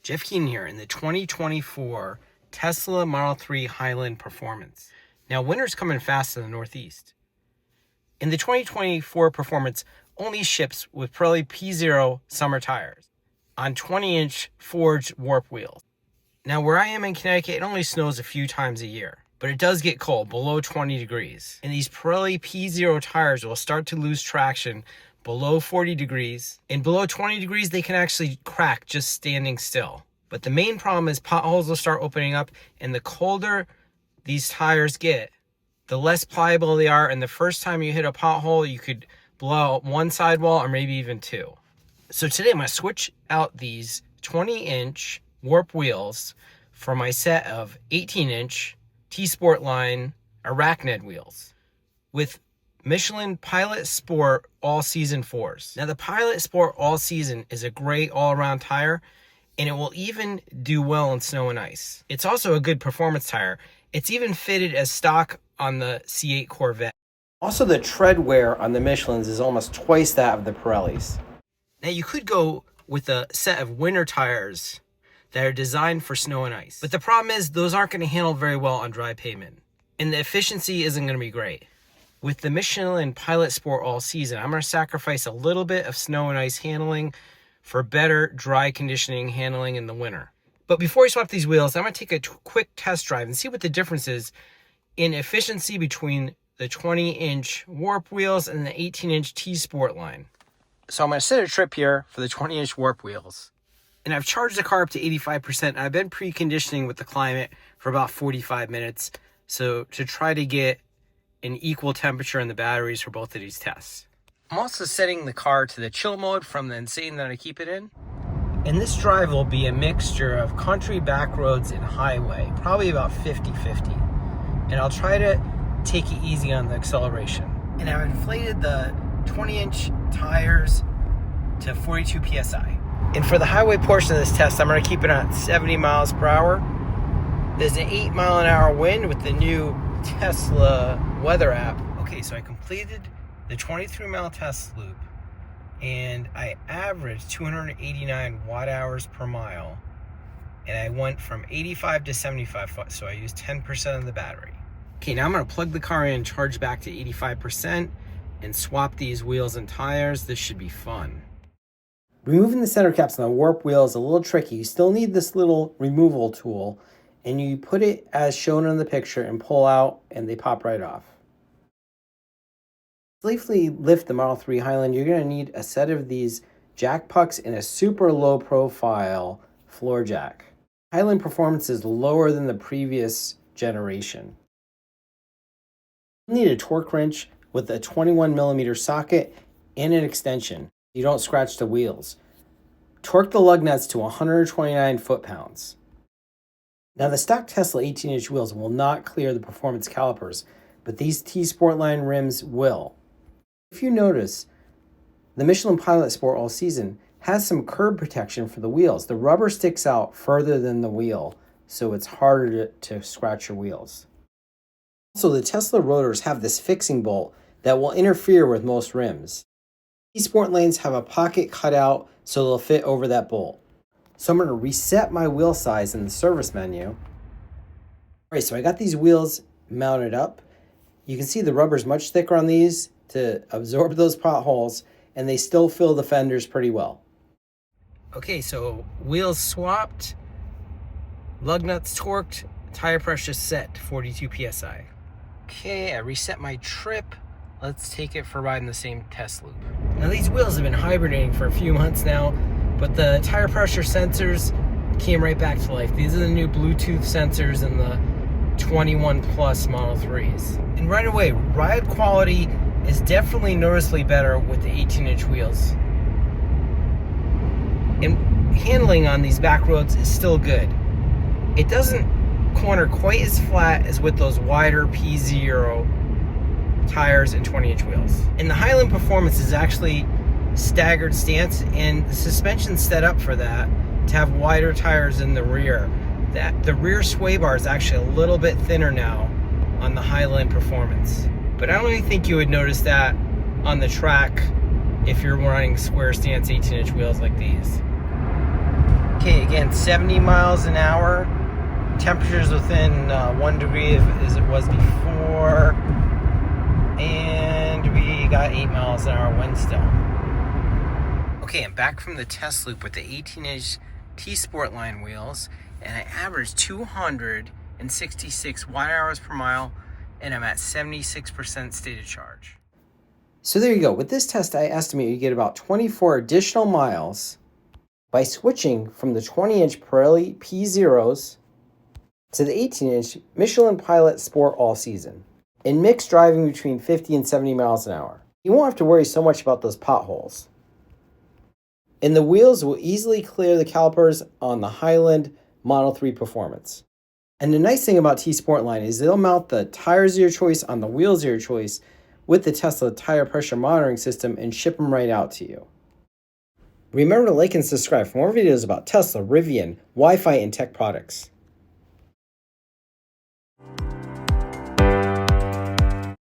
Jeff Keenan here in the 2024 Tesla Model 3 Highland Performance. Now, winter's coming fast in the Northeast. In the 2024 Performance, only ships with Pirelli P0 summer tires on 20-inch forged warp wheels. Now, where I am in Connecticut, it only snows a few times a year, but it does get cold, below 20 degrees. And these Pirelli P0 tires will start to lose traction below 40 degrees, and below 20 degrees they can actually crack just standing still. But the main problem is potholes will start opening up, and the colder these tires get, the less pliable they are, and the first time you hit a pothole you could blow out one sidewall or maybe even two. So today I'm going to switch out these 20-inch warp wheels for my set of 18-inch T-Sport line Arachnid wheels with Michelin Pilot Sport All-Season 4s. Now, the Pilot Sport All-Season is a great all-around tire, and it will even do well in snow and ice. It's also a good performance tire. It's even fitted as stock on the C8 Corvette. Also, the tread wear on the Michelins is almost twice that of the Pirellis. Now, you could go with a set of winter tires that are designed for snow and ice, but the problem is those aren't going to handle very well on dry pavement, and the efficiency isn't going to be great. With the Michelin Pilot Sport All Season, I'm going to sacrifice a little bit of snow and ice handling for better dry conditioning handling in the winter. But before I swap these wheels, I'm going to take a quick test drive and see what the difference is in efficiency between the 20-inch warp wheels and the 18-inch T-Sport line. So I'm going to set a trip here for the 20-inch warp wheels. And I've charged the car up to 85%. I've been preconditioning with the climate for about 45 minutes. So to try to get an equal temperature in the batteries for both of these tests. I'm also setting the car to the chill mode from the insane that I keep it in. And this drive will be a mixture of country back roads and highway, probably about 50-50. And I'll try to take it easy on the acceleration. And I've inflated the 20-inch tires to 42 PSI. And for the highway portion of this test, I'm going to keep it at 70 miles per hour. There's an 8-mile-an-hour wind with the new Tesla weather app. Okay, so I completed the 23-mile test loop, and I averaged 289 watt hours per mile, and I went from 85 to 75, so I used 10% of the battery. Okay, now I'm going to plug the car in, charge back to 85%, and swap these wheels and tires. This should be fun. Removing the center caps on the warp wheel is a little tricky. You still need this little removal tool, and you put it as shown in the picture and pull out, and they pop right off. To safely lift the Model 3 Highland, you're going to need a set of these jack pucks and a super low profile floor jack. Highland Performance is lower than the previous generation. You need a torque wrench with a 21mm socket and an extension. You don't scratch the wheels. Torque the lug nuts to 129 foot-pounds. Now, the stock Tesla 18-inch wheels will not clear the performance calipers, but these T-Sport line rims will. If you notice, the Michelin Pilot Sport All Season has some curb protection for the wheels. The rubber sticks out further than the wheel, so it's harder to scratch your wheels. Also, the Tesla rotors have this fixing bolt that will interfere with most rims. T-Sport lanes have a pocket cut out so they'll fit over that bolt. So I'm going to reset my wheel size in the service menu. All right, so I got these wheels mounted up. You can see the rubber's much thicker on these to absorb those potholes, and they still fill the fenders pretty well. Okay, so wheels swapped, lug nuts torqued, tire pressure set to 42 PSI. Okay, I reset my trip. Let's take it for a ride in the same test loop. Now, these wheels have been hibernating for a few months now, but the tire pressure sensors came right back to life. These are the new Bluetooth sensors in the 21 Plus Model 3s. And right away, ride quality is definitely noticeably better with the 18-inch wheels. And handling on these back roads is still good. It doesn't corner quite as flat as with those wider P0 tires and 20-inch wheels. And the Highland Performance is actually staggered stance, and the suspension's set up for that, to have wider tires in the rear. That the rear sway bar is actually a little bit thinner now on the Highland Performance. But I don't really think you would notice that on the track if you're running square stance 18-inch wheels like these. Okay, again, 70 miles an hour. Temperatures within 1 degree as it was before. And we got 8 miles an hour wind still. Okay, I'm back from the test loop with the 18-inch T-Sportline wheels, and I averaged 266 watt-hours per mile, and I'm at 76% state of charge. So there you go. With this test, I estimate you get about 24 additional miles by switching from the 20-inch Pirelli P0s to the 18-inch Michelin Pilot Sport All Season, and mixed driving between 50 and 70 miles an hour. You won't have to worry so much about those potholes. And the wheels will easily clear the calipers on the Highland Model 3 Performance. And the nice thing about T-Sportline is they'll mount the tires of your choice on the wheels of your choice with the Tesla tire pressure monitoring system and ship them right out to you. Remember to like and subscribe for more videos about Tesla, Rivian, Wi-Fi, and tech products.